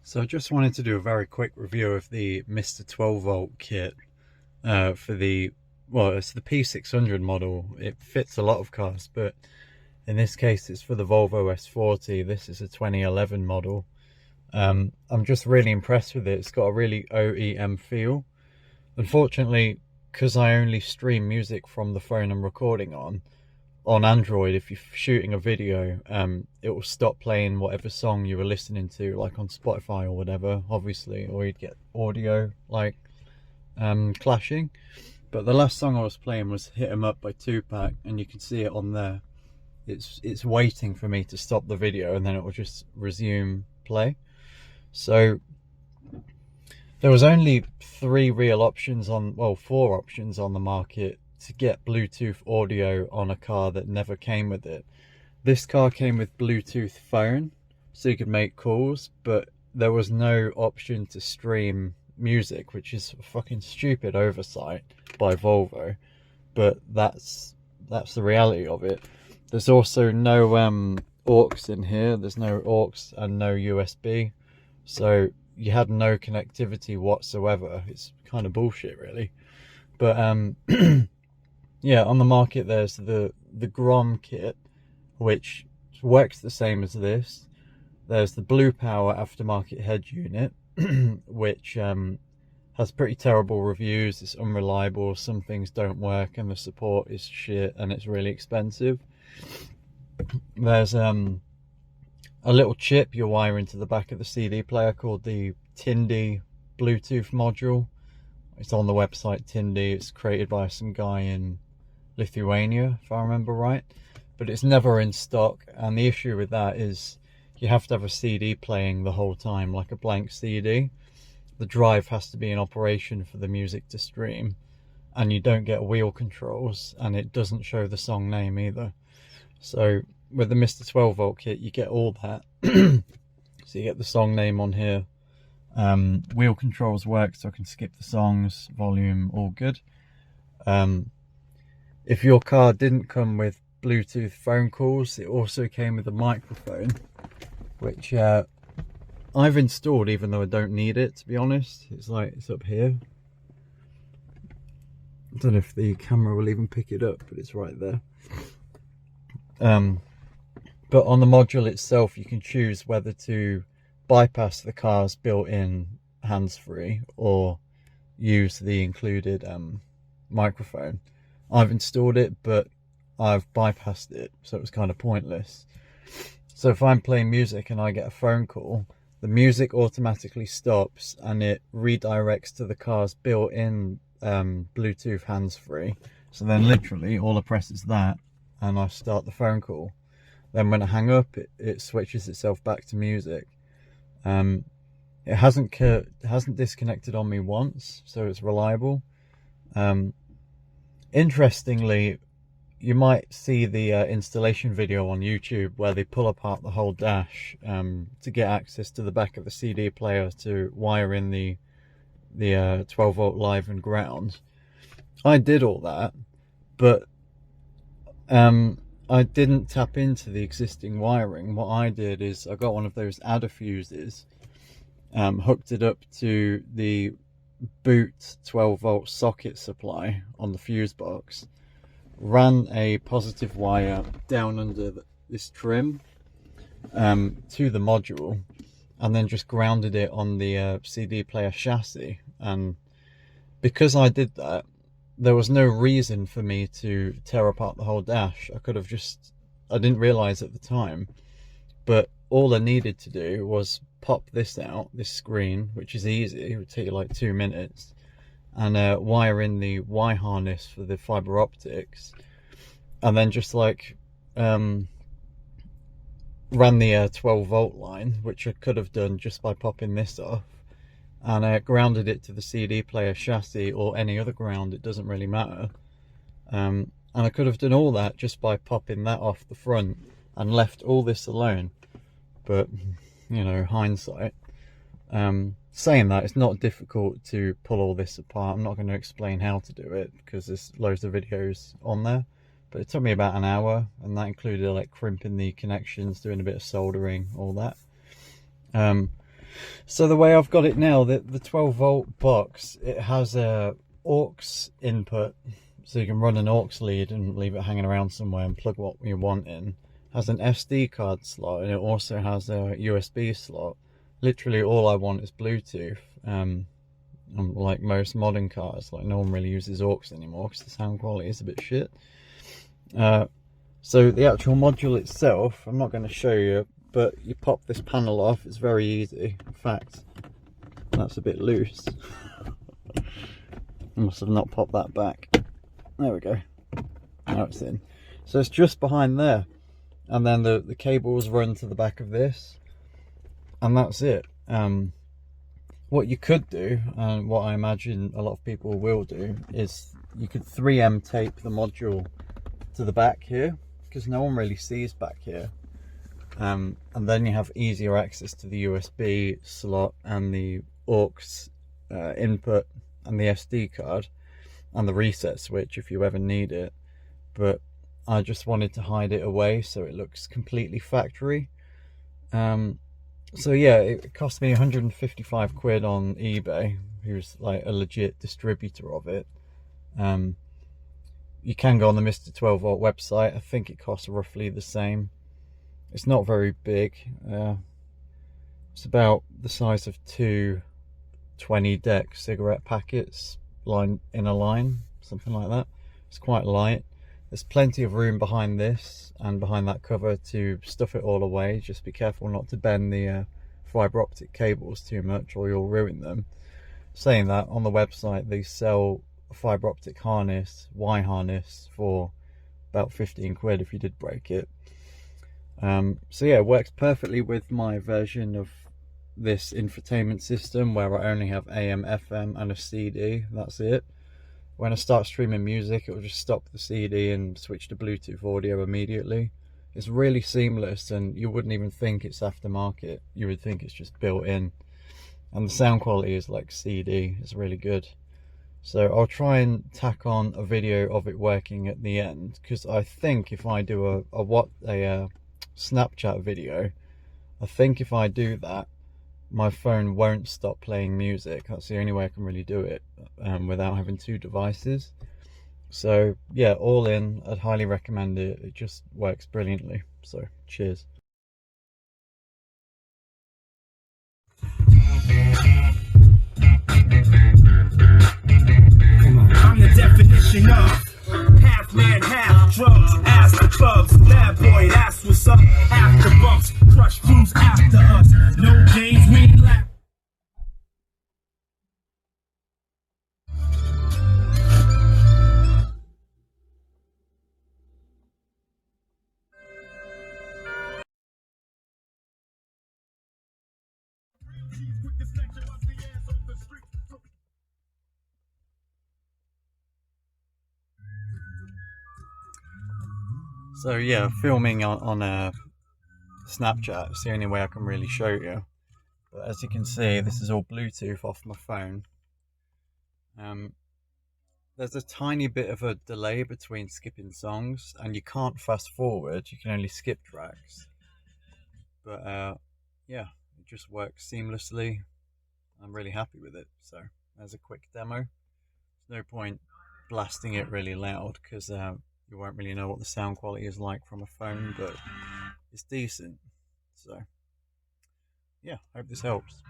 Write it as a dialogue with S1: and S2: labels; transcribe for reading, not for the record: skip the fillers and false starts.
S1: So I just wanted to do a very quick review of the Mr12Volt kit for the, well, it's the P600 model. It fits a lot of cars, but in this case it's for the Volvo S40. This is a 2011 model. I'm just really impressed with it. It's got a really OEM feel. Unfortunately, because I only stream music from the phone I'm recording on Android, if you're shooting a video, it will stop playing whatever song you were listening to, like on Spotify or whatever, obviously, or you'd get audio like clashing. But the last song I was playing was Hit 'Em Up by Tupac, and you can see it on there. It's waiting for me to stop the video, and then it will just resume play. So there was only three real options on, well, four options on the market to get Bluetooth audio on a car that never came with it. This car came with Bluetooth phone, so you could make calls, but there was no option to stream music, which is a fucking stupid oversight by Volvo, but that's the reality of it. There's also no aux in here. There's no aux and no USB, so you had no connectivity whatsoever. It's kind of bullshit, really. But yeah, on the market there's the Grom kit, which works the same as this. There's the Blue Power aftermarket head unit, which has pretty terrible reviews. It's unreliable, some things don't work, and the support is shit, and it's really expensive. There's a little chip you wire into the back of the CD player called the Tindy Bluetooth module. It's on the website Tindy. It's created by some guy in Lithuania, if I remember right, but it's never in stock. And the issue with that is you have to have a CD playing the whole time, like a blank CD. The drive has to be in operation for the music to stream, and you don't get wheel controls, and it doesn't show the song name either. So with the Mr12Volt kit you get all that. So you get the song name on here, wheel controls work, so I can skip the songs, volume, all good. If your car didn't come with Bluetooth phone calls, it also came with a microphone, which I've installed even though I don't need it, to be honest. It's up here. I don't know if the camera will even pick it up, but it's right there. But on the module itself you can choose whether to bypass the car's built-in hands-free or use the included microphone. I've installed it, but I've bypassed it, so it was kind of pointless. So if I'm playing music and I get a phone call, the music automatically stops and it redirects to the car's built-in Bluetooth hands-free. So then literally all I press is that and I start the phone call. Then when I hang up, it switches itself back to music. It hasn't disconnected on me once, so it's reliable. Interestingly, you might see the installation video on YouTube where they pull apart the whole dash to get access to the back of the CD player to wire in the 12-volt live and ground. I did all that, but I didn't tap into the existing wiring. What I did is I got one of those adder fuses, hooked it up to the boot 12-volt socket supply on the fuse box, ran a positive wire down under this trim to the module, and then just grounded it on the CD player chassis. And because I did that, there was no reason for me to tear apart the whole dash. I didn't realize at the time, but all I needed to do was pop this out, this screen, which is easy, it would take you like 2 minutes, and wire in the Y harness for the fiber optics, and then just like ran the 12-volt line, which I could have done just by popping this off, and grounded it to the CD player chassis or any other ground, it doesn't really matter. And I could have done all that just by popping that off the front and left all this alone. But, you know, hindsight. Saying that, it's not difficult to pull all this apart. I'm not going to explain how to do it because there's loads of videos on there. But it took me about an hour, and that included like crimping the connections, doing a bit of soldering, all that. So the way I've got it now, the 12-volt box, it has a aux input, so you can run an aux lead and leave it hanging around somewhere and plug what you want in. It has an SD card slot, and it also has a USB slot. Literally all I want is Bluetooth. Like most modern cars, like no one really uses aux anymore because the sound quality is a bit shit. So the actual module itself, I'm not going to show you, but you pop this panel off. It's very easy. In fact, that's a bit loose. I must have not popped that back. There we go. Now it's in. So it's just behind there, and then the cables run to the back of this, and that's it. What you could do, and what I imagine a lot of people will do, is you could 3M tape the module to the back here, because no one really sees back here. And then you have easier access to the USB slot and the aux input and the SD card and the reset switch if you ever need it. But I just wanted to hide it away so it looks completely factory. So yeah, it cost me 155 quid on eBay, who's like a legit distributor of it. You can go on the Mr12Volt website. I think it costs roughly the same. It's not very big. It's about the size of two 20-deck cigarette packets lined in a line, something like that. It's quite light. There's plenty of room behind this and behind that cover to stuff it all away. Just be careful not to bend the fibre optic cables too much or you'll ruin them. Saying that, on the website they sell a fibre optic harness, Y harness, for about 15 quid if you did break it. So yeah, it works perfectly with my version of this infotainment system where I only have AM, FM and a CD. That's it. When I start streaming music, it will just stop the CD and switch to Bluetooth audio immediately. It's really seamless, and you wouldn't even think it's aftermarket. You would think it's just built in. And the sound quality is like CD. It's really good. So I'll try and tack on a video of it working at the end, because I think if I do a Snapchat video, I think if I do that, my phone won't stop playing music. That's the only way I can really do it without having two devices. So yeah, all in, I'd highly recommend it. It just works brilliantly. So cheers.
S2: I'm the definition of half man, half drugs. Ask the clubs, bad boy, that's what's up. After bumps, crush crews after us. No games, we ain't laugh.
S1: So yeah, filming on a Snapchat is the only way I can really show you. But as you can see, this is all Bluetooth off my phone. There's a tiny bit of a delay between skipping songs, and you can't fast forward, you can only skip tracks. But yeah, it just works seamlessly. I'm really happy with it. So there's a quick demo. There's no point blasting it really loud because you won't really know what the sound quality is like from a phone, but it's decent. So yeah, hope this helps.